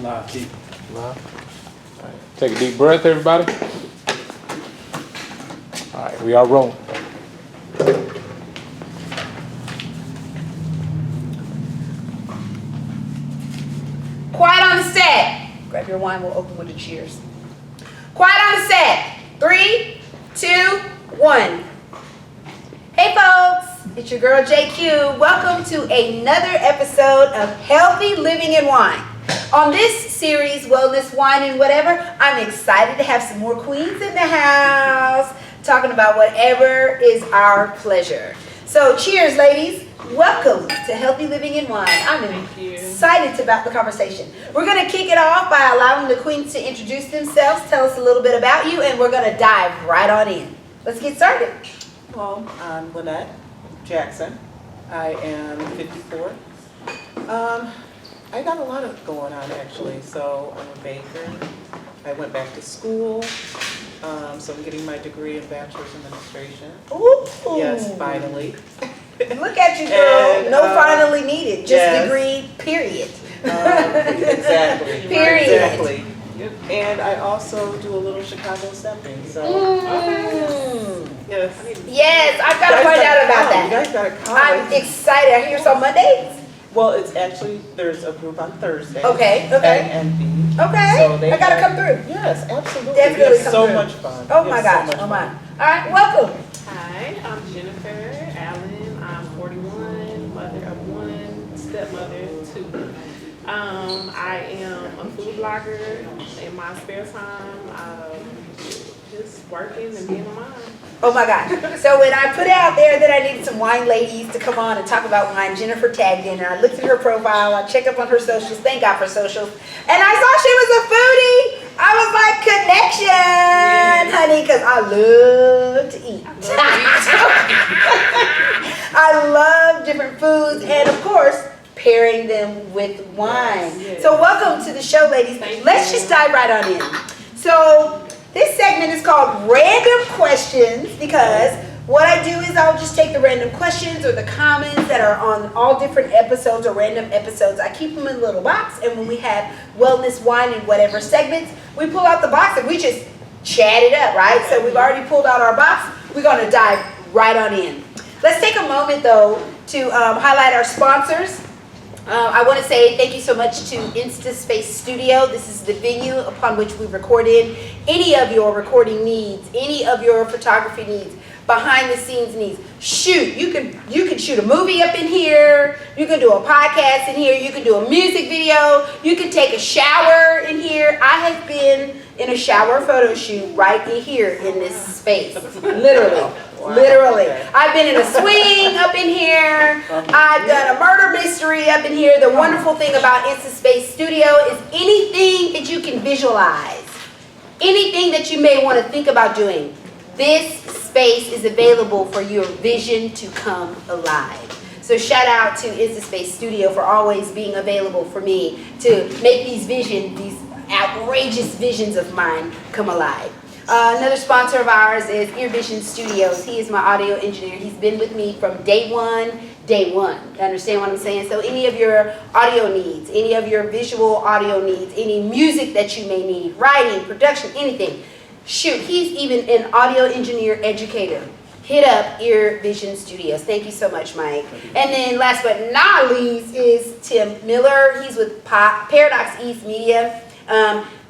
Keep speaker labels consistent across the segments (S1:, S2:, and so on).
S1: Live TV.
S2: Live. All right. Take a deep breath, everybody. All right, we are rolling.
S3: Quiet on the set. Grab your wine, we'll open with a cheers. Quiet on the set. 3, 2, 1. Hey folks, it's your girl JQue. Welcome to another episode of Healthy Living and Wine. On this series, Wellness, Wine, and Whatever, I'm excited to have some more queens in the house talking about whatever is our pleasure. So cheers, ladies. Welcome to Healthy Living and Wine. I'm excited about the conversation. We're going to kick it off by allowing the queens to introduce themselves, tell us a little bit about you, and we're going to dive right on in. Let's get started.
S4: Well, I'm Lynette Jackson. I am 54. I got a lot of going on actually. So I'm a baker. I went back to school. So I'm getting my degree in Bachelor's Administration.
S3: Ooh.
S4: Yes, finally.
S3: Look at you, girl.
S4: And,
S3: No finally needed. Just
S4: yes.
S3: degree, period.
S4: Exactly.
S3: Period.
S4: Exactly. And I also do a little Chicago stepping. So yes.
S3: Yes, I've got to find out about
S4: You
S3: that.
S4: guys got to come.
S3: I'm excited. I hear it's on Mondays.
S4: Well, it's actually, there's a group on Thursday.
S3: Okay.
S4: At NB.
S3: Okay.
S4: So they
S3: I got to
S4: have-
S3: come through.
S4: Yes, absolutely.
S3: Definitely
S4: It's
S3: come
S4: so
S3: through.
S4: much fun.
S3: Oh my
S4: It's so
S3: gosh.
S4: much
S3: Oh my.
S4: fun.
S3: All right. Welcome.
S5: Hi, I'm Jennifer Allen. I'm 41, mother of 1, stepmother of 2. I am a food blogger. In my spare time, just working and being a mom.
S3: Oh my gosh. So when I put out there that I needed some wine ladies to come on and talk about wine, Jennifer tagged in and I looked at her profile, I checked up on her socials, thank God for socials, and I saw she was a foodie. I was like, connection, honey, because I love to eat. I love different foods and of course, pairing them with wine.
S5: Yes.
S3: So welcome to the show, ladies.
S5: Thank
S3: Let's
S5: you.
S3: just dive right on in. So this segment is called Random Questions because what I do is I'll just take the random questions or the comments that are on all different episodes or random episodes. I keep them in a little box, and when we have Wellness, Wine, and Whatever segments, we pull out the box and we just chat it up, right? So we've already pulled out our box. We're going to dive right on in. Let's take a moment, though, to highlight our sponsors. I want to say thank you so much to InstaSpace Studio. This is the venue upon which we recorded any of your recording needs, any of your photography needs, behind the scenes needs. Shoot, you can shoot a movie up in here, you can do a podcast in here, you can do a music video, you can take a shower in here. I have been in a shower photo shoot right in here in this space, literally.
S4: Wow.
S3: Literally.
S4: Okay.
S3: I've been in a swing up in here. I've done a murder mystery up in here. The wonderful thing about InstaSpace Studio is anything that you can visualize, anything that you may want to think about doing, this space is available for your vision to come alive. So shout out to InstaSpace Studio for always being available for me to make these outrageous visions of mine come alive. Another sponsor of ours is Ear Vision Studios. He is my audio engineer. He's been with me from day one. You understand what I'm saying? So any of your audio needs, any of your visual audio needs, any music that you may need, writing, production, anything. Shoot, he's even an audio engineer educator. Hit up Ear Vision Studios. Thank you so much, Mike. And then last but not least is Tim Miller. He's with Paradox East Media.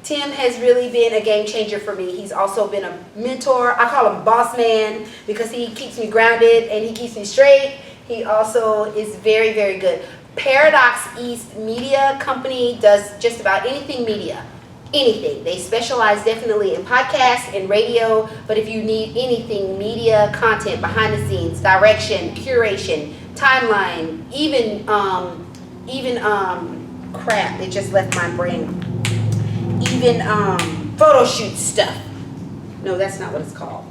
S3: Tim has really been a game changer for me. He's also been a mentor. I call him boss man because he keeps me grounded and he keeps me straight. He also is very, very good. Paradox East Media Company does just about anything media. Anything. They specialize definitely in podcasts and radio, but if you need anything media content, behind the scenes, direction, curation, timeline, even crap, it just left my brain. Even photo shoot stuff. No, that's not what it's called.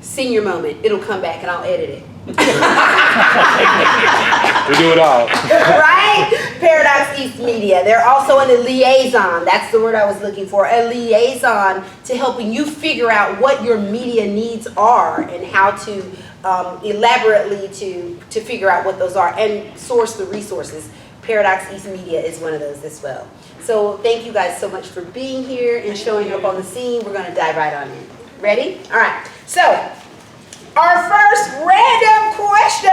S3: Senior moment. It'll come back and I'll edit it.
S2: We do it all.
S3: Right? Paradox East Media. They're also in a liaison. That's the word I was looking for. A liaison to helping you figure out what your media needs are and how to elaborately to figure out what those are and source the resources. Paradox East Media is one of those as well. So thank you guys so much for being here and showing up on the scene. We're going to dive right on in. Ready? All right. So our first random question.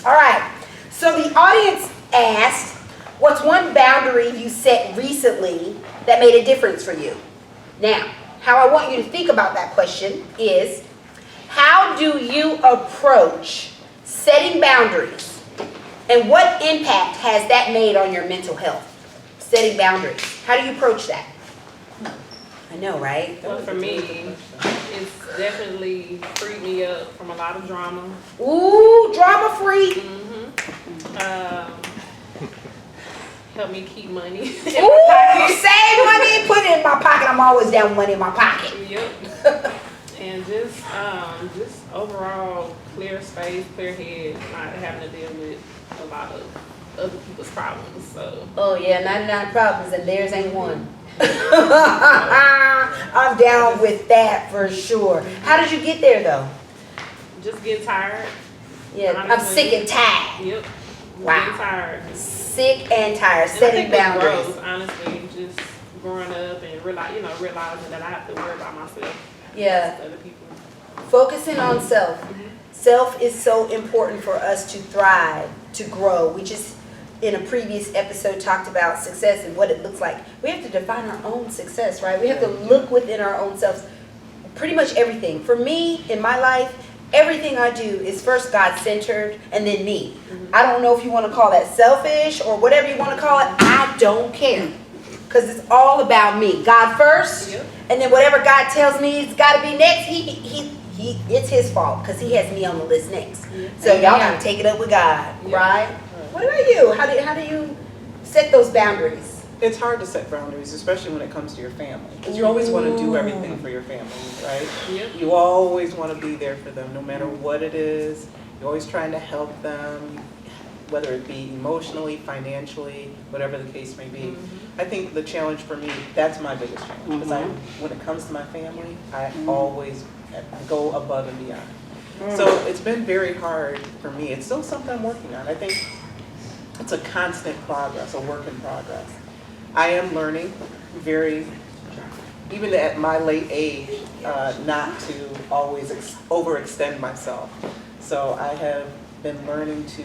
S3: All right. So the audience asked, what's one boundary you set recently that made a difference for you? Now, how I want you to think about that question is, how do you approach setting boundaries? And what impact has that made on your mental health? Setting boundaries. How do you approach that? I know, right?
S5: Well, for me, it's definitely freed me up from a lot of drama.
S3: Ooh, drama free.
S5: Help me keep money in
S3: Ooh,
S5: my pocket.
S3: save money, put it in my pocket. I'm always down with money in my pocket.
S5: Yep. And just overall clear space, clear head, not having to deal with a lot of other people's problems. So.
S3: Oh yeah, 99 problems and theirs ain't one. I'm down with that for sure. How did you get there though?
S5: Just get tired.
S3: Yeah, I'm
S5: Honestly.
S3: sick and tired.
S5: Yep.
S3: Wow.
S5: Get tired.
S3: Sick and tired.
S5: And
S3: Setting
S5: I think that
S3: boundaries.
S5: grows, honestly, just growing up and realizing that I have to worry about myself.
S3: Yeah.
S5: Other people.
S3: Focusing on self. Self is so important for us to thrive, to grow. We just, in a previous episode, talked about success and what it looks like. We have to define our own success, right? We have to look within our own selves. Pretty much everything. For me, in my life, everything I do is first God-centered and then me. I don't know if you want to call that selfish or whatever you want to call it. I don't care. Because it's all about me. God first, and then whatever God tells me it's got to be next, it's his fault because he has me on the list next. So y'all got to take it up with God, right? What about you? How do you set those boundaries?
S4: It's hard to set boundaries, especially when it comes to your family, because you always want to do everything for your family, right?
S5: Yep.
S4: You always want to be there for them, no matter what it is. You're always trying to help them, whether it be emotionally, financially, whatever the case may be. I think the challenge for me, that's my biggest challenge, because when it comes to my family, I always go above and beyond. So it's been very hard for me. It's still something I'm working on. I think it's a constant progress, a work in progress. I am learning even at my late age, not to always overextend myself. So I have been learning to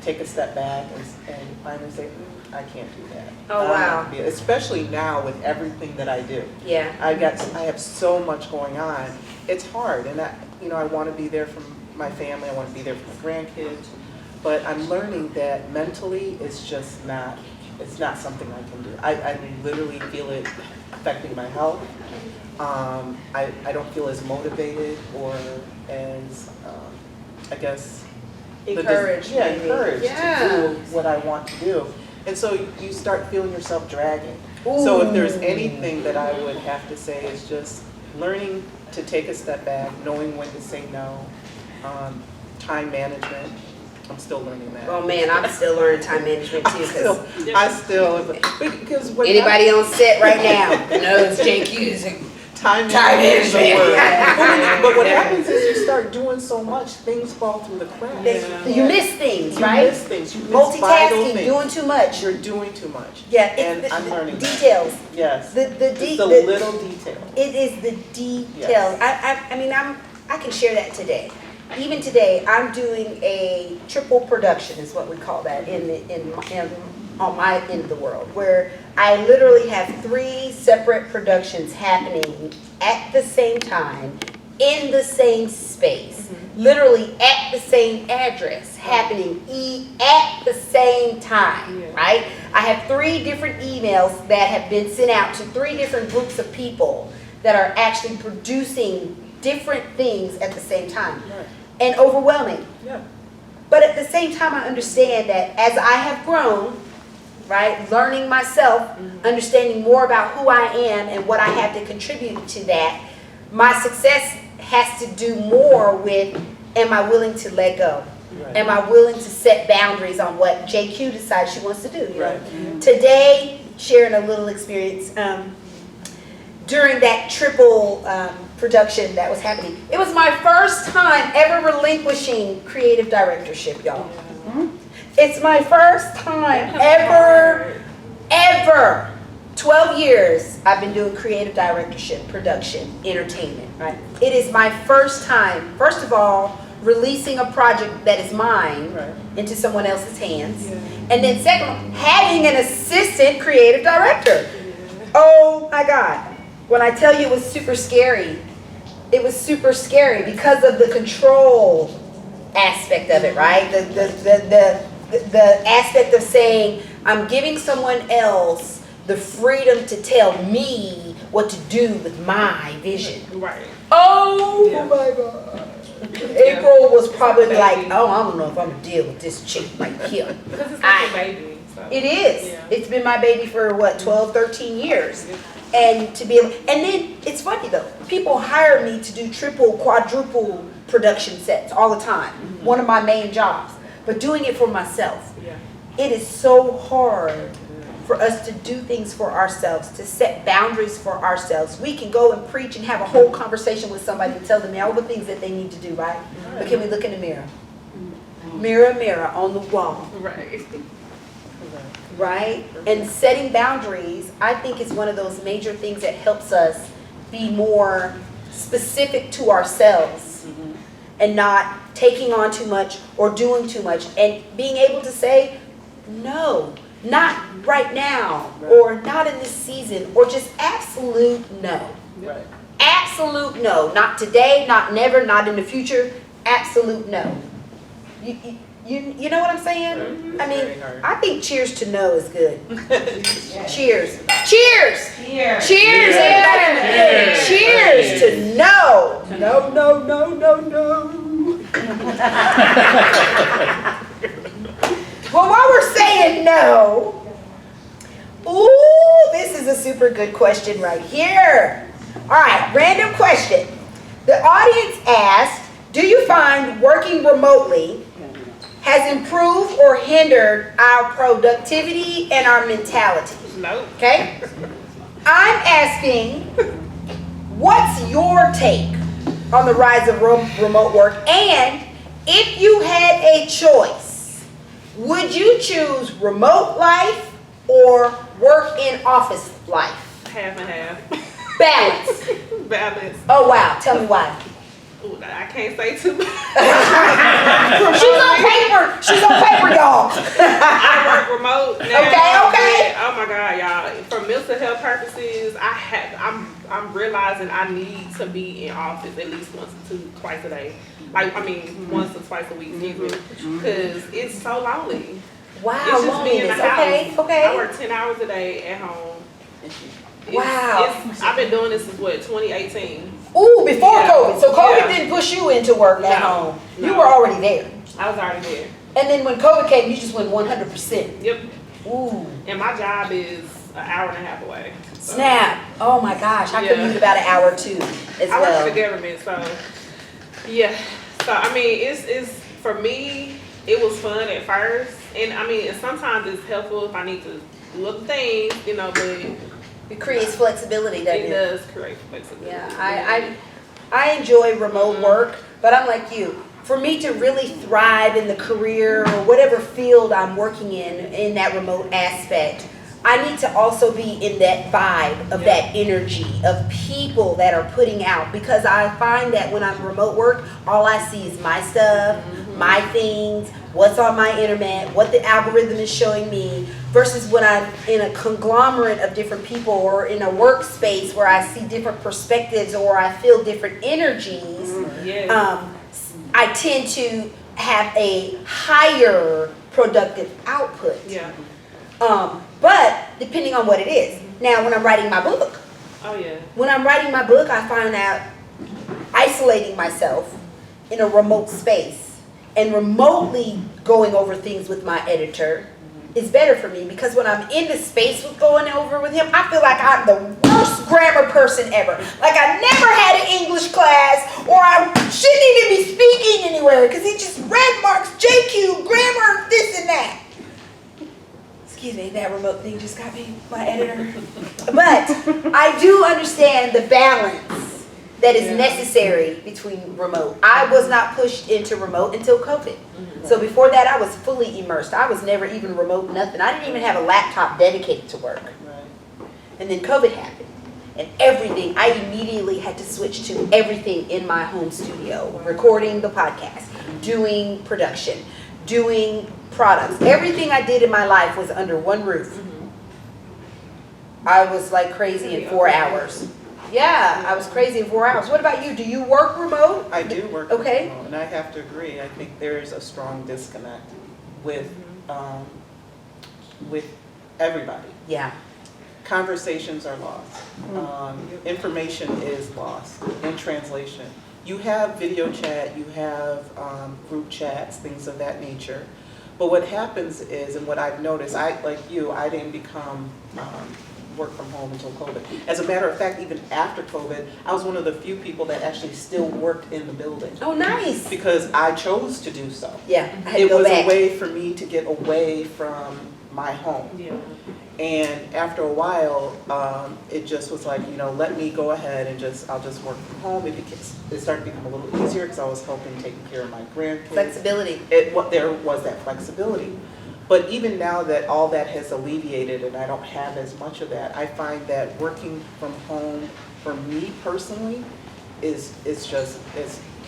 S4: take a step back and finally say, I can't do that.
S3: Oh, wow.
S4: Especially now with everything that I do.
S3: Yeah.
S4: I have so much going on. It's hard, and I want to be there for my family. I want to be there for my grandkids. But I'm learning that mentally, it's just not. It's not something I can do. I literally feel it affecting my health. I don't feel as motivated or as, I guess,
S3: Encouraged.
S4: encouraged to do what I want to do. And so you start feeling yourself dragging. So if there's anything that I would have to say is just learning to take a step back, knowing when to say no, time management. I'm still learning that.
S3: Oh man, I'm still learning time management too.
S4: Because when
S3: Anybody on set right now knows JQue's
S4: time management is a word.
S3: management.
S4: But what happens is you start doing so much, things fall through the cracks.
S3: You miss things,
S4: You
S3: right?
S4: miss things. You miss vital
S3: Multitasking,
S4: things.
S3: doing too much.
S4: You're doing too much.
S3: Yeah,
S4: And
S3: it's
S4: I'm learning that.
S3: details.
S4: Yes.
S3: The
S4: It's the little details.
S3: It is the details.
S4: Yes.
S3: I can share that today. Even today, I'm doing a triple production, is what we call that on my end of the world, where I literally have 3 separate productions happening at the same time, in the same space, literally at the same address, happening at the same time, right? I have 3 different emails that have been sent out to 3 different groups of people that are actually producing different things at the same time.
S4: Right.
S3: And overwhelming.
S4: Yeah.
S3: But at the same time, I understand that as I have grown, right, learning myself, understanding more about who I am and what I have to contribute to that, my success has to do more with, am I willing to let go?
S4: Right.
S3: Am I willing to set boundaries on what JQue decides she wants to do? You know?
S4: Right.
S3: Today, sharing a little experience, during that triple production that was happening. It was my first time ever relinquishing creative directorship, y'all. It's my first time ever. 12 years I've been doing creative directorship, production, entertainment, right? It is my first time, first of all, releasing a project that is mine into someone else's hands.
S5: Yeah.
S3: And then second, having an assistant creative director. Oh my God. When I tell you it was super scary, it was super scary because of the control aspect of it, right? The aspect of saying, I'm giving someone else the freedom to tell me what to do with my vision.
S5: Right.
S3: Oh
S5: Yeah.
S3: my God. April was probably like, oh, I don't know if I'm gonna deal with this chick right here.
S5: Because it's like a baby. So.
S3: It is.
S5: Yeah.
S3: It's been my baby for what, 12, 13 years. And to be able, and then it's funny though, people hire me to do triple, quadruple production sets all the time. One of my main jobs. But doing it for myself,
S5: Yeah.
S3: it is so hard for us to do things for ourselves, to set boundaries for ourselves. We can go and preach and have a whole conversation with somebody and tell them all the things that they need to do, right? But can we look in the mirror? Mirror, mirror on the wall,
S5: Right.
S3: right? And setting boundaries, I think, is one of those major things that helps us be more specific to ourselves and not taking on too much or doing too much, and being able to say, no, not right now, or not in this season, or just absolute no.
S4: Right.
S3: Absolute no. Not today, not never, not in the future. Absolute no. You know what I'm saying?
S4: Right.
S3: I mean,
S4: Very hard.
S3: I think cheers to no is good. Cheers. Cheers.
S1: Here.
S3: Cheers, everybody. Cheers to no. No, no, no, no, no. Well, while we're saying no, ooh, this is a super good question right here. All right, random question. The audience asked, do you find working remotely has improved or hindered our productivity and our mentality?
S5: Nope.
S3: Okay? I'm asking, what's your take on the rise of remote work? And if you had a choice, would you choose remote life or work in office life?
S5: Half and half.
S3: Balance.
S5: Balance.
S3: Oh wow, tell me why.
S5: Ooh, I can't say too much.
S3: She's on paper. She's on paper, y'all.
S5: I work remote now.
S3: Okay.
S5: But, oh my God, y'all! For mental health purposes, I'm realizing I need to be in office at least twice a day. Like once or twice a week, excuse me, because it's so lonely.
S3: Wow,
S5: It's just me in the
S3: loneliness.
S5: house.
S3: Okay.
S5: I work 10 hours a day at home.
S3: Wow.
S5: I've been doing this since 2018.
S3: Ooh, before
S5: Yeah.
S3: COVID. So COVID
S5: Yeah.
S3: didn't push you into work at
S5: No.
S3: home. You
S5: No.
S3: were already there.
S5: I was already there.
S3: And then when COVID came, you just went 100%.
S5: Yep.
S3: Ooh.
S5: And my job is an hour and a half away. So.
S3: Snap. Oh my gosh. I
S5: Yeah.
S3: commute about an hour too as
S5: I work
S3: well.
S5: for the government, so yeah. So I mean, it's for me. It was fun at first, and I mean, sometimes it's helpful if I need to do other things, but
S3: It creates flexibility, doesn't
S5: it
S3: it?
S5: does create flexibility.
S3: Yeah, I enjoy remote work, but I'm like you. For me to really thrive in the career or whatever field I'm working in that remote aspect, I need to also be in that vibe of that energy of people that are putting out, because I find that when I'm remote work, all I see is my stuff, my things, what's on my internet, what the algorithm is showing me, versus when I'm in a conglomerate of different people or in a workspace where I see different perspectives or I feel different energies.
S5: Yes.
S3: I tend to have a higher productive output.
S5: Yeah.
S3: But depending on what it is. Now, when I'm writing my book,
S5: Oh yeah.
S3: when I'm writing my book, I find out isolating myself in a remote space and remotely going over things with my editor is better for me, because when I'm in the space with going over with him, I feel like I'm the worst grammar person ever. Like I never had an English class, or I shouldn't even be speaking anywhere because he just red marks JQue, grammar, this and that. Excuse me, that remote thing just got me, my editor. But I do understand the balance that is necessary between remote. I was not pushed into remote until COVID. So before that, I was fully immersed. I was never even remote, nothing. I didn't even have a laptop dedicated to work.
S4: Right.
S3: And then COVID happened. And everything, I immediately had to switch to everything in my home studio. Recording the podcast, doing production, doing products. Everything I did in my life was under one roof. I was like crazy in 4 hours. Yeah, I was crazy in 4 hours. What about you? Do you work remote?
S4: I do work
S3: Okay.
S4: remote, and I have to agree. I think there's a strong disconnect with everybody.
S3: Yeah.
S4: Conversations are lost. Information is lost in translation. You have video chat, you have group chats, things of that nature. But what happens is, and what I've noticed, like you, I didn't become work from home until COVID. As a matter of fact, even after COVID, I was one of the few people that actually still worked in the building.
S3: Oh, nice.
S4: Because I chose to do so.
S3: Yeah, I had to
S4: It
S3: go
S4: was
S3: back.
S4: a way for me to get away from my home.
S5: Yeah.
S4: And after a while, it just was like, let me go ahead and I'll just work from home. It started to become a little easier because I was helping taking care of my grandkids.
S3: Flexibility.
S4: There was that flexibility. But even now that all that has alleviated and I don't have as much of that, I find that working from home for me personally it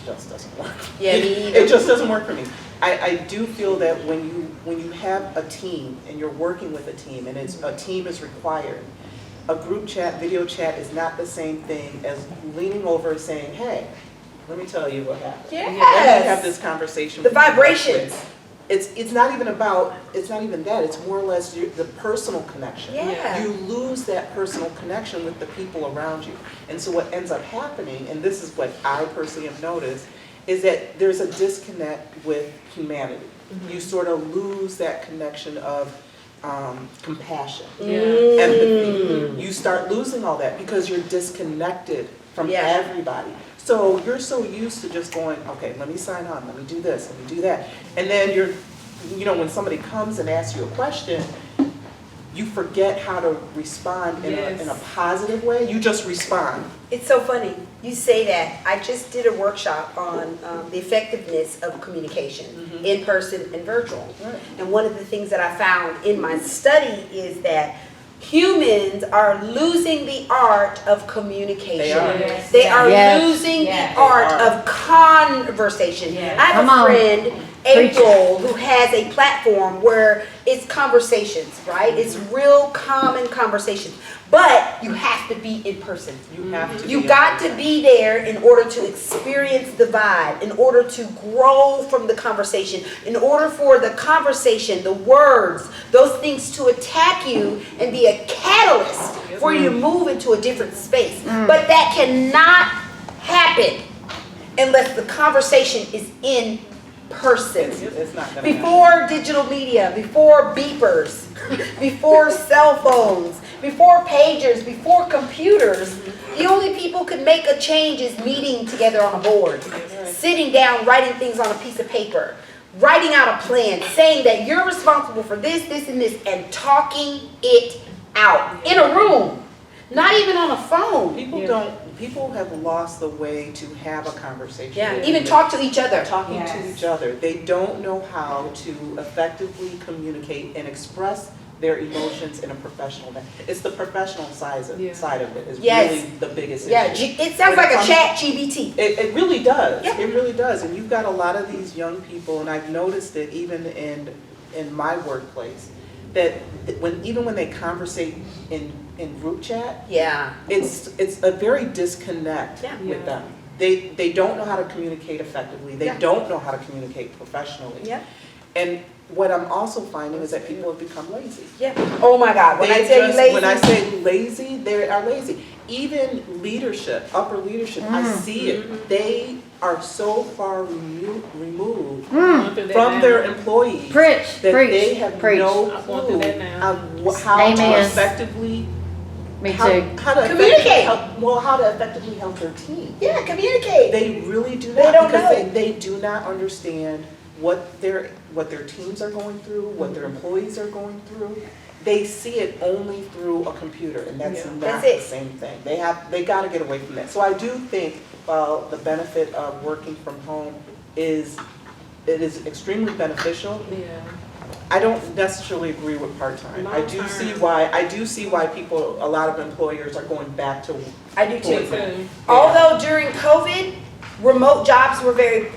S4: just doesn't work.
S3: Yeah, me either.
S4: It just doesn't work for me. I do feel that when you have a team and you're working with a team and a team is required, a group chat, video chat is not the same thing as leaning over and saying, hey, let me tell you what happened.
S3: Yes.
S4: Let me have this conversation.
S3: The
S4: with you.
S3: vibrations.
S4: It's not even that. It's more or less the personal connection.
S3: Yeah.
S4: You lose that personal connection with the people around you. And so what ends up happening, and this is what I personally have noticed, is that there's a disconnect with humanity. You sort of lose that connection of compassion, empathy. You start losing all that because you're disconnected from everybody. So you're so used to just going, okay, let me sign on, let me do this, let me do that. And then when somebody comes and asks you a question, you forget how to respond in a positive way. You just respond.
S3: It's so funny you say that. I just did a workshop on the effectiveness of communication, in person and virtual.
S4: Right.
S3: And one of the things that I found in my study is that humans are losing the art of communication.
S4: They are.
S1: Yes.
S3: They are
S1: Yes.
S3: losing
S1: Yes.
S3: the art
S4: They are.
S3: of conversation.
S1: Yes.
S3: I have
S1: Come
S3: a
S1: on.
S3: friend,
S1: Preach it.
S3: April, who has a platform where it's conversations, right? It's real common conversations. But you have to be in person.
S4: You have to.
S3: You got to be there in order to experience the vibe, in order to grow from the conversation, in order for the conversation, the words, those things to attack you and be a catalyst for you to move into a different space. But that cannot happen unless the conversation is in person.
S4: It's not gonna happen.
S3: Before digital media, before beepers, before cell phones, before pagers, before computers, the only people could make a change is meeting together on a board, sitting down, writing things on a piece of paper, writing out a plan, saying that you're responsible for this, this, and this, and talking it out in a room, not even on a phone.
S4: People have lost the way to have a conversation.
S3: Yeah, even talk to each other.
S4: Talking
S1: Yes.
S4: to each other. They don't know how to effectively communicate and express their emotions in a professional way. It's the professional side of it is really the biggest issue.
S3: Yeah, it sounds like a chat GBT.
S4: It really does.
S3: Yeah.
S4: It really does. And you've got a lot of these young people, and I've noticed it even in my workplace, that even when they conversate in group chat,
S3: Yeah.
S4: it's a very disconnect with them. They don't know how to communicate effectively. They don't know how to communicate professionally.
S3: Yeah.
S4: And what I'm also finding is that people have become lazy.
S3: Yeah. Oh my God. When I tell you lazy.
S4: When I say lazy, they are lazy. Even leadership, upper leadership, I see it. They are so far removed from their employees
S1: Preach,
S4: that
S1: preach,
S4: they have
S1: preach.
S4: no
S5: I'm going through
S4: clue
S5: that now.
S4: of how to
S1: Amen.
S4: effectively
S1: Me
S4: how
S1: too.
S4: to
S3: Communicate.
S4: how to effectively help their team.
S3: Yeah, communicate.
S4: They really do
S3: They
S4: not,
S3: don't
S4: because
S3: know.
S4: they do not understand what their teams are going through, what their employees are going through. They see it only through a computer, and that's not
S3: That's
S4: the
S3: it.
S4: same thing. They got to get away from that. So I do think the benefit of working from home is it is extremely beneficial.
S5: Yeah.
S4: I don't necessarily agree with part-time. I do
S5: Long-term.
S4: see why people, a lot of employers are going back to.
S3: I do too.
S5: Too.
S3: Although during COVID, remote jobs were very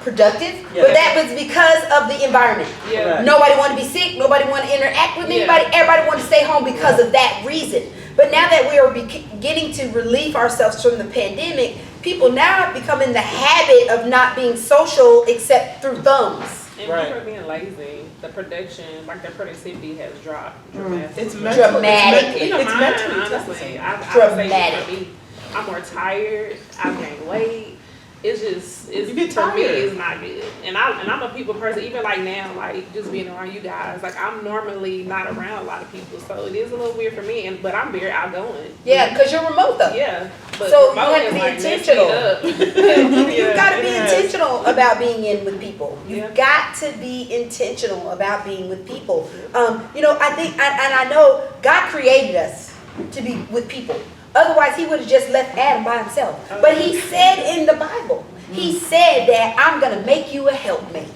S3: productive,
S4: Yeah.
S3: but that was because of the environment.
S5: Yeah.
S4: Correct.
S3: Nobody wanted to be sick, nobody wanted to interact with
S5: Yeah.
S3: anybody, everybody wanted to stay home because of that reason. But now that we are beginning to relieve ourselves from the pandemic, people now have become in the habit of not being social except through thumbs.
S5: And
S4: Right.
S5: people are being lazy. The production, like their productivity has dropped dramatically.
S4: It's mental.
S3: Dramatically.
S5: Even
S4: It's
S5: mine,
S4: mentally
S5: honestly.
S4: taxing.
S5: I would say
S3: Dramatic.
S5: for me, I'm more tired. I gain weight. It's just, it's
S4: You get
S5: for me,
S4: tired.
S5: it's not good. And I'm a people person. Even like now, like just being around you guys, like I'm normally not around a lot of people, so it is a little weird for me. But I'm very outgoing.
S3: Yeah, because you're remote though.
S5: Yeah. But
S3: So you
S5: remote
S3: have to
S5: is,
S3: be
S5: like,
S3: intentional.
S5: messed me up.
S3: You've got to be
S4: it is.
S3: intentional about being in with people. You've
S5: Yeah.
S3: got to be intentional about being with people. I think, and I know God created us to be with people. Otherwise, He would have just left Adam by himself. But He said in the Bible, He said that I'm going to make you a helpmate.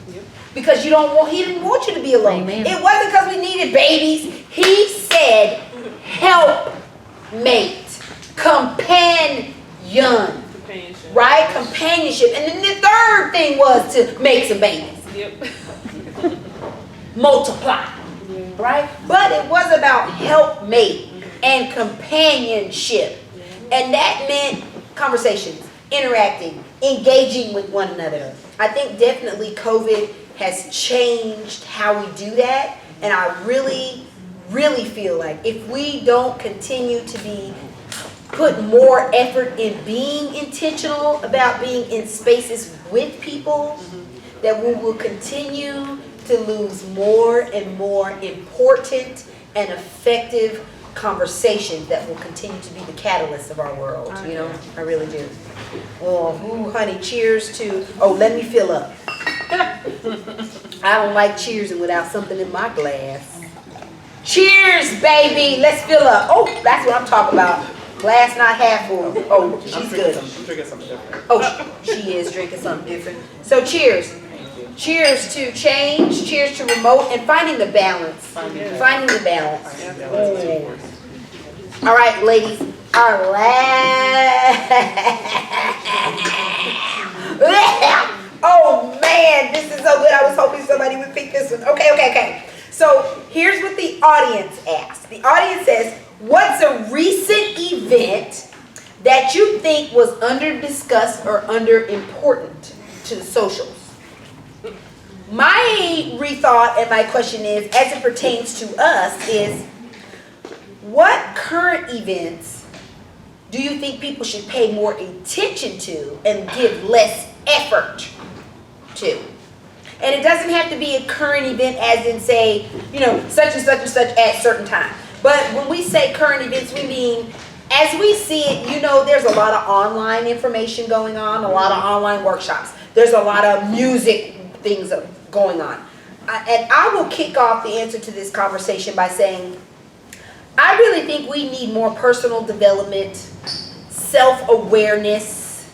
S3: Because He didn't want you to be alone.
S1: Amen.
S3: It wasn't because we needed babies. He said helpmate, companion.
S5: Companionship.
S3: Right? Companionship. And then the third thing was to make some babies.
S5: Yep.
S3: Multiply.
S5: Yeah.
S3: Right? But it was about helpmate and companionship. And that meant conversations, interacting, engaging with one another. I think definitely COVID has changed how we do that. And I really, really feel like if we don't continue to put more effort in being intentional about being in spaces with people, that we will continue to lose more and more important and effective conversations that will continue to be the catalyst of our world. You know, I really do. Oh, ooh, honey, cheers to, let me fill up. I don't like cheersing without something in my glass. Cheers, baby. Let's fill up. Oh, that's what I'm talking about. Glass not half full. Oh, she's good.
S4: I'm drinking something different.
S3: Oh, she is drinking something different. So cheers. Cheers to change. Cheers to remote and finding the balance. Finding the balance.
S4: Yeah.
S3: All right, ladies. Our last. Oh man, this is so good. I was hoping somebody would pick this one. Okay. So here's what the audience asked. The audience says, what's a recent event that you think was under-discussed or under-important to the socials? My rethought and my question is, as it pertains to us, is what current events do you think people should pay more attention to and give less effort to? And it doesn't have to be a current event as in say, such and such and such at certain time. But when we say current events, we mean as we see it, there's a lot of online information going on, a lot of online workshops. There's a lot of music things going on. And I will kick off the answer to this conversation by saying, I really think we need more personal development, self-awareness,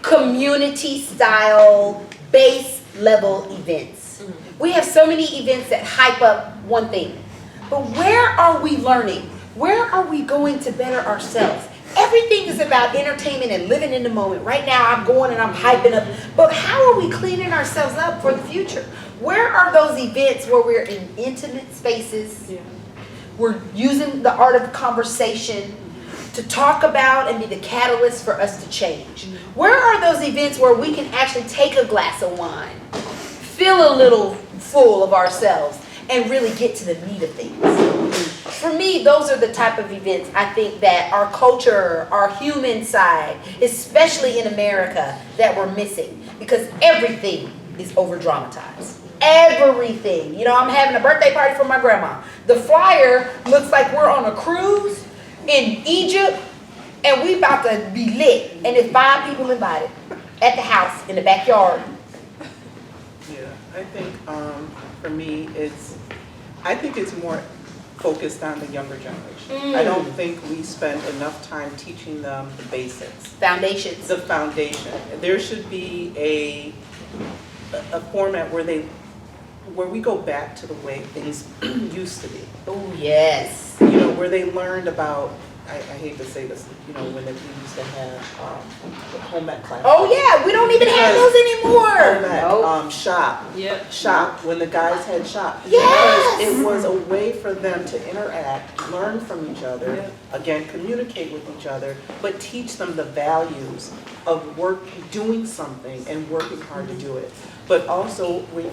S3: community style, base level events. We have so many events that hype up one thing. But where are we learning? Where are we going to better ourselves? Everything is about entertainment and living in the moment. Right now I'm going and I'm hyping up. But how are we cleaning ourselves up for the future? Where are those events where we're in intimate spaces?
S5: Yeah.
S3: We're using the art of conversation to talk about and be the catalyst for us to change. Where are those events where we can actually take a glass of wine, feel a little full of ourselves, and really get to the meat of things? For me, those are the type of events I think that our culture, our human side, especially in America, that we're missing. Because everything is over-dramatized. Everything. I'm having a birthday party for my grandma. The flyer looks like we're on a cruise in Egypt, and we about to be lit. And there's 5 people invited at the house in the backyard.
S4: Yeah, I think for me, I think it's more focused on the younger generation. I don't think we spend enough time teaching them the basics.
S3: Foundations.
S4: The foundation. There should be a format where we go back to the way things used to be.
S3: Oh, yes.
S4: You know, where they learned about, I hate to say this, you know, when we used to have home ec classes.
S3: Oh, yeah, we don't even have those anymore.
S4: Home ec,
S3: Nope.
S4: shop.
S5: Yep.
S4: Shop, when the guys had shop.
S3: Yes.
S4: Because it was a way for them to interact, learn from each other,
S5: Yep.
S4: again, communicate with each other, but teach them the values of doing something and working hard to do it. But also, we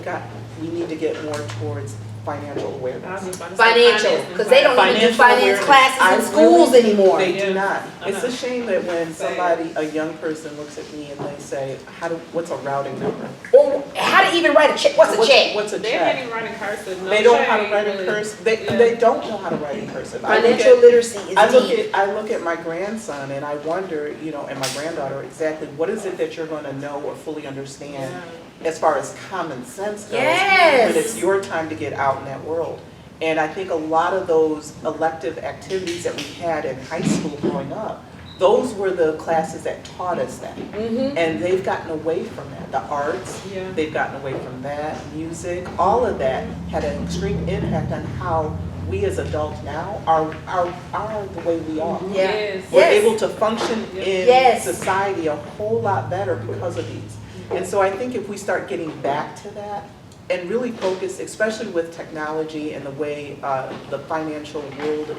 S4: need to get more towards financial awareness.
S3: Financial, because they don't even do
S4: Financial
S3: finance
S4: awareness.
S3: classes in schools anymore.
S4: They do
S5: Yeah.
S4: not. It's a
S5: Uh-huh.
S4: shame that when
S5: Sad.
S4: somebody, a young person looks at me and they say, what's a routing number?
S3: Or how to even write a check, what's a check?
S4: What's a
S5: They can't
S4: check?
S5: even write in cursive. No
S4: They don't know how to
S5: shade,
S4: write in
S5: but-
S4: cursive.
S5: yeah.
S4: They don't know how to write in cursive.
S3: Financial literacy is deep.
S4: I look at my grandson and I wonder, you know, and my granddaughter, exactly what is it that you're going to know or fully understand as far as common sense goes
S3: Yes.
S4: when it's your time to get out in that world. And I think a lot of those elective activities that we had in high school growing up, those were the classes that taught us that.
S3: Mm-hmm.
S4: And they've gotten away from that. The arts,
S5: Yeah.
S4: they've gotten away from that. Music, all of that had an extreme impact on how we as adults now are the way we are.
S3: Yeah.
S5: Yes.
S4: We're
S3: Yes.
S4: able to function in
S3: Yes.
S4: society a whole lot better because of these. And so I think if we start getting back to that and really focus, especially with technology and the way the financial world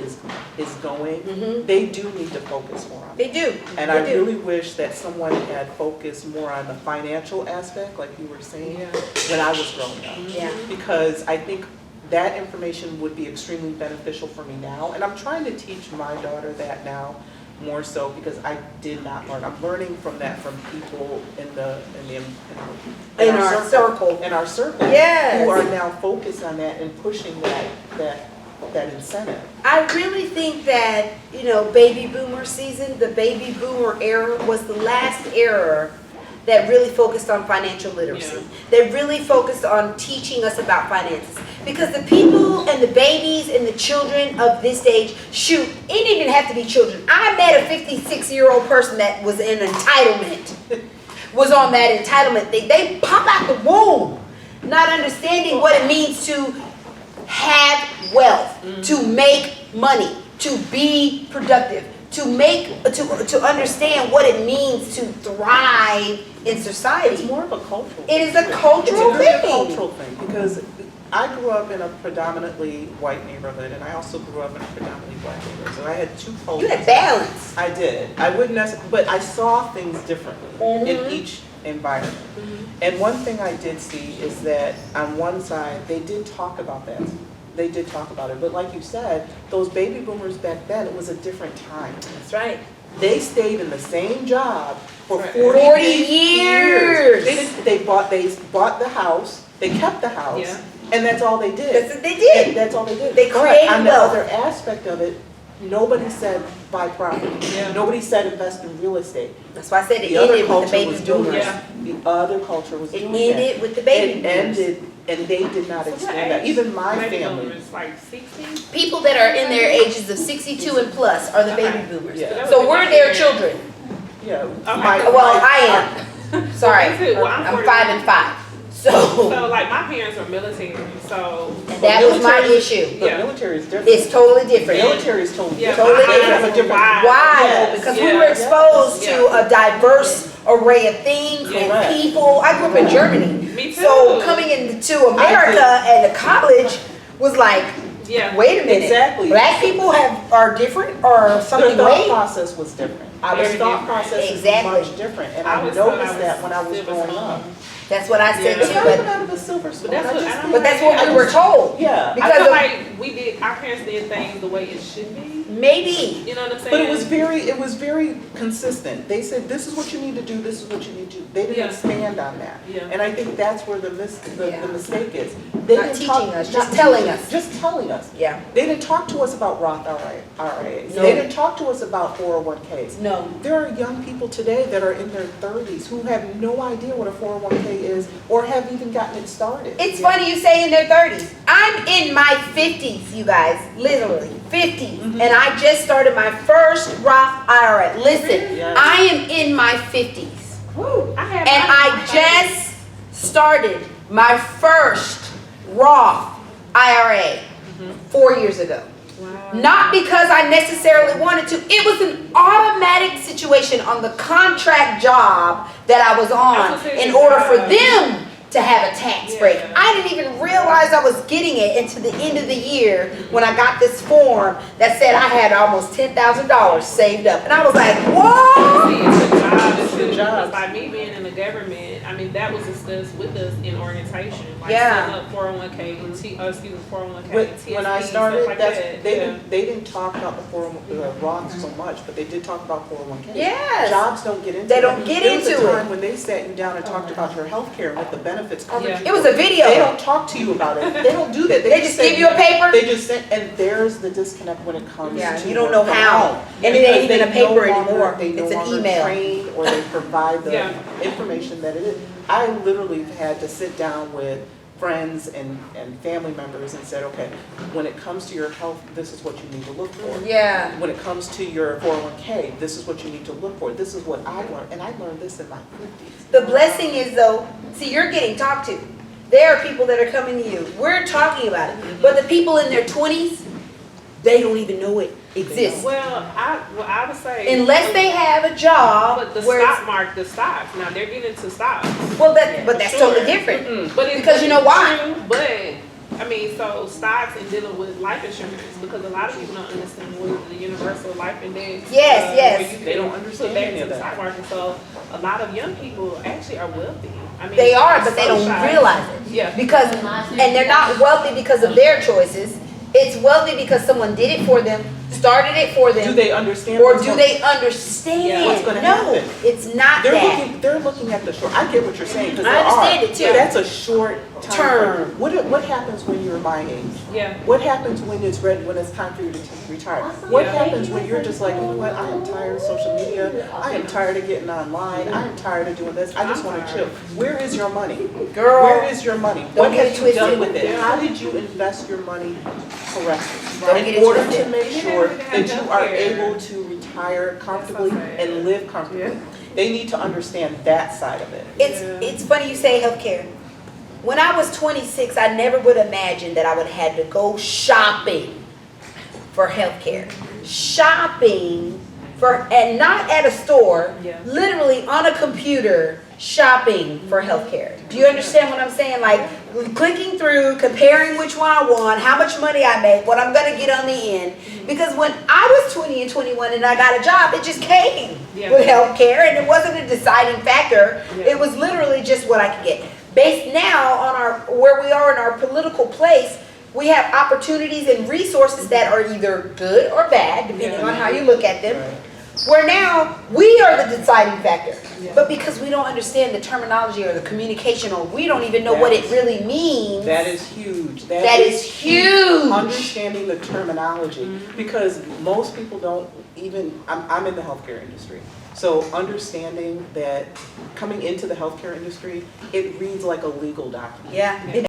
S4: is going,
S3: Mhm.
S4: they do need to focus more on it.
S3: They do.
S4: And
S3: They
S4: I
S3: do.
S4: really wish that someone had focused more on the financial aspect, like you were saying,
S5: Yeah.
S4: when I was growing up.
S3: Yeah.
S4: Because I think that information would be extremely beneficial for me now. And I'm trying to teach my daughter that now more so because I did not learn. I'm learning from that from people
S3: In our circle.
S4: In our circle.
S3: Yes.
S4: Who are now focused on that and pushing that incentive.
S3: I really think that, you know, baby boomer season, the baby boomer era was the last era that really focused on financial literacy.
S5: Yeah.
S3: That really focused on teaching us about finances. Because the people and the babies and the children of this age, shoot, it didn't even have to be children. I met a 56-year-old person that was in entitlement, was on that entitlement thing. They pop out the womb, not understanding what it means to have wealth, to make money, to be productive, to understand what it means to thrive in society.
S4: It's more of a cultural
S3: It is a
S4: thing.
S3: cultural
S4: It's a
S3: thing.
S4: cultural thing because I grew up in a predominantly white neighborhood and I also grew up in a predominantly black neighborhood. So I had two cultures.
S3: You had balance.
S4: I did. I wouldn't necessarily, but I saw things differently in each environment. And one thing I did see is that on one side, they did talk about that. They did talk about it. But like you said, those baby boomers back then, it was a different time.
S3: That's right.
S4: They stayed in the same job for
S5: Right.
S4: 40
S3: years.
S4: They bought the house, they kept the house,
S5: Yeah.
S4: and that's all they did.
S3: That's what they did.
S4: And that's all they did.
S3: They
S4: But
S3: created
S4: on the
S3: wealth.
S4: other aspect of it, nobody said buy property.
S5: Yeah.
S4: Nobody said invest in real estate.
S3: That's why I said it
S4: The other
S3: ended with the
S4: culture
S3: baby
S4: was doing
S3: boomers.
S4: that. The other culture was
S3: It
S4: doing that.
S3: ended with the baby
S4: It
S3: boomers.
S4: ended, and they did not
S5: So what
S4: expand that.
S5: age?
S4: Even my
S5: Baby
S4: family.
S5: boomers, like 60?
S3: People that are in their ages of 62 and plus are the baby
S5: Okay.
S3: boomers.
S4: Yeah.
S3: So we're their children.
S4: Yeah.
S5: Okay.
S3: Well, I am. Sorry,
S5: Me too. Well, I'm
S3: I'm 5 and 5. So
S5: So like my parents are military, so
S3: that was my
S4: military-
S3: issue.
S4: The
S5: Yeah.
S4: military is different.
S3: It's totally
S4: The
S3: different.
S4: military is totally
S5: yeah,
S4: different.
S3: Totally
S5: my
S3: different.
S5: eyes
S4: Have a different-
S5: were wide.
S3: Why?
S4: Yes.
S3: Because we
S5: Yeah.
S3: were exposed to
S5: Yeah.
S3: a diverse array of things
S5: Yeah.
S3: and people. I grew up in Germany.
S5: Me too.
S3: So coming into America and the college was like,
S5: Yeah.
S3: wait a minute.
S4: Exactly.
S3: Black people are different or
S4: Their
S3: something
S4: thought
S3: way.
S4: process was different. Our
S5: Very
S4: thought
S5: different.
S4: process is
S3: Exactly.
S4: much different, and
S5: I
S4: I
S5: was told I
S4: noticed
S5: was
S4: that when I was
S5: silver
S4: growing
S5: spoon.
S4: up.
S3: That's what I said
S5: Yeah.
S4: It's
S3: too,
S4: not
S3: but
S4: even out of the silver spoon.
S5: But that's
S4: I
S5: what-
S4: just
S5: I
S4: think-
S5: don't
S3: that's what we were told.
S4: Yeah.
S5: I
S3: Because
S5: feel
S3: of-
S5: like our parents did things the way it should be.
S3: Maybe.
S5: You know what I'm saying?
S4: But it was very consistent. They said, this is what you need to do, this is what you need to do. They didn't
S5: Yeah.
S4: expand on that.
S5: Yeah.
S4: And I think that's where the
S3: Yeah.
S4: mistake is. They
S3: Not
S4: didn't
S3: teaching
S4: talk-
S3: us,
S4: not
S3: just telling
S4: teaching,
S3: us.
S4: Just telling us.
S3: Yeah.
S4: They didn't talk to us about Roth IRAs.
S3: No.
S4: They didn't talk to us about 401ks.
S3: No.
S4: There are young people today that are in their 30s who have no idea what a 401k is or have even gotten it started.
S3: It's funny you say in their 30s. I'm in my 50s, you guys, literally 50s, and I just started my first Roth IRA. Listen,
S4: Yes.
S3: I am in my 50s,
S5: Woo, I had
S3: and
S5: mine
S3: I
S5: in my
S3: just started my first Roth IRA 4 years ago.
S5: Wow.
S3: Not because I necessarily wanted to. It was an automatic situation on the contract job that I was on in order for them to have a tax break.
S5: Yeah.
S3: I didn't even realize I was getting it until the end of the year when I got this form that said I had almost $10,000 saved up. And I was like, whoa!
S5: See, it's a job. It's
S4: a job.
S5: Because by me being in the government, I mean, that was discussed with us in orientation. Like
S3: Yeah.
S5: setting up 401k, 401k,
S4: When I
S5: TSP,
S4: started,
S5: stuff like that.
S4: they didn't talk about the 401 Roth so much, but they did talk about 401k.
S3: Yes.
S4: Jobs don't get into it.
S3: They don't get
S4: There was
S3: into
S4: a
S3: it.
S4: time when they sat you down and talked about your health care and what the benefits coverage.
S5: Yeah.
S3: It was a video.
S4: They don't talk to you about it. They don't do that.
S3: They just
S4: say-
S3: give you a paper?
S4: They just say, and there's the disconnect when it comes
S3: Yeah,
S4: to.
S3: you don't know
S4: work from
S3: how.
S4: home.
S3: And it ain't
S4: Because
S3: even a
S4: they no
S3: paper
S4: longer-
S3: anymore.
S4: They no
S3: It's an
S4: longer
S3: email.
S4: train or they provide the
S5: Yeah.
S4: information that it is. I literally had to sit down with friends and family members and said, okay, when it comes to your health, this is what you need to look for.
S3: Yeah.
S4: When it comes to your 401k, this is what you need to look for. This is what I learned, and I learned this in my 50s.
S3: The blessing is though, see, you're getting talked to. There are people that are coming to you. We're talking about it. But the people in their 20s, they don't even know it exists.
S5: Well, I would say
S3: Unless they have a job
S5: but the
S3: where
S5: stock
S3: it's,
S5: market, the stocks. Now they're getting into stocks.
S3: well, but that's
S5: Sure.
S3: totally different.
S5: But it's
S3: Because you know why?
S5: true, but I mean, so stocks and dealing with life insurance because a lot of people don't understand what the universal life index.
S3: Yes, yes.
S5: where you
S4: They
S5: can
S4: don't understand
S5: put back
S4: any
S5: into
S4: of
S5: the
S4: that.
S5: stock market. So a lot of young people actually are wealthy. I mean,
S3: They are, but they
S5: so
S3: don't
S5: shy.
S3: realize it.
S5: Yeah.
S3: Because, and they're not wealthy because of their choices. It's wealthy because someone did it for them, started it for them.
S4: Do they understand?
S3: Or
S4: what's
S3: do
S4: going-
S3: they understand?
S4: What's gonna
S3: No,
S4: happen?
S3: it's not that.
S4: They're looking at the short, I get what you're saying, because
S3: I
S4: there
S3: understand
S4: are.
S3: it too.
S4: That's a short time.
S3: Term.
S4: What happens when you're my age?
S5: Yeah.
S4: What happens when it's ready, when it's time for you to retire? What
S5: Yeah.
S4: happens when you're just like, you know what, I am tired of social media, I am tired of getting online, I am tired of doing this, I just want to chill. Where is your money?
S3: Girl.
S4: Where is your money? What
S3: get
S4: have you done
S3: twisted.
S4: with it? How did you invest your money correctly?
S3: Don't get it
S4: In order
S3: twisted.
S4: to make
S5: You
S4: sure
S5: have to have
S4: that you are
S5: healthcare.
S4: able to retire comfortably
S5: That's so sad.
S4: and live comfortably.
S5: Yeah.
S4: They need to understand that side of it.
S3: It's funny you say healthcare. When I was 26, I never would imagine that I would have to go shopping for healthcare. Shopping for, and not at a store,
S5: Yeah.
S3: literally on a computer, shopping for healthcare. Do you understand what I'm saying? Like clicking through, comparing which one I want, how much money I make, what I'm gonna get on the end. Because when I was 20 and 21 and I got a job, it just came
S5: Yeah.
S3: with healthcare, and it wasn't a deciding factor.
S5: Yeah.
S3: It was literally just what I could get. Based now on where we are in our political place, we have opportunities and resources that are either good or bad, depending
S5: Yeah.
S3: on how you look at them.
S4: Right.
S3: Where now we are the deciding factor.
S5: Yeah.
S3: But because we don't understand the terminology or the communication, or we don't even know what it really means.
S4: That is huge.
S3: That is huge.
S4: Understanding the terminology, because most people don't even, I'm in the healthcare industry. So understanding that coming into the healthcare industry, it reads like a legal document.
S3: Yeah.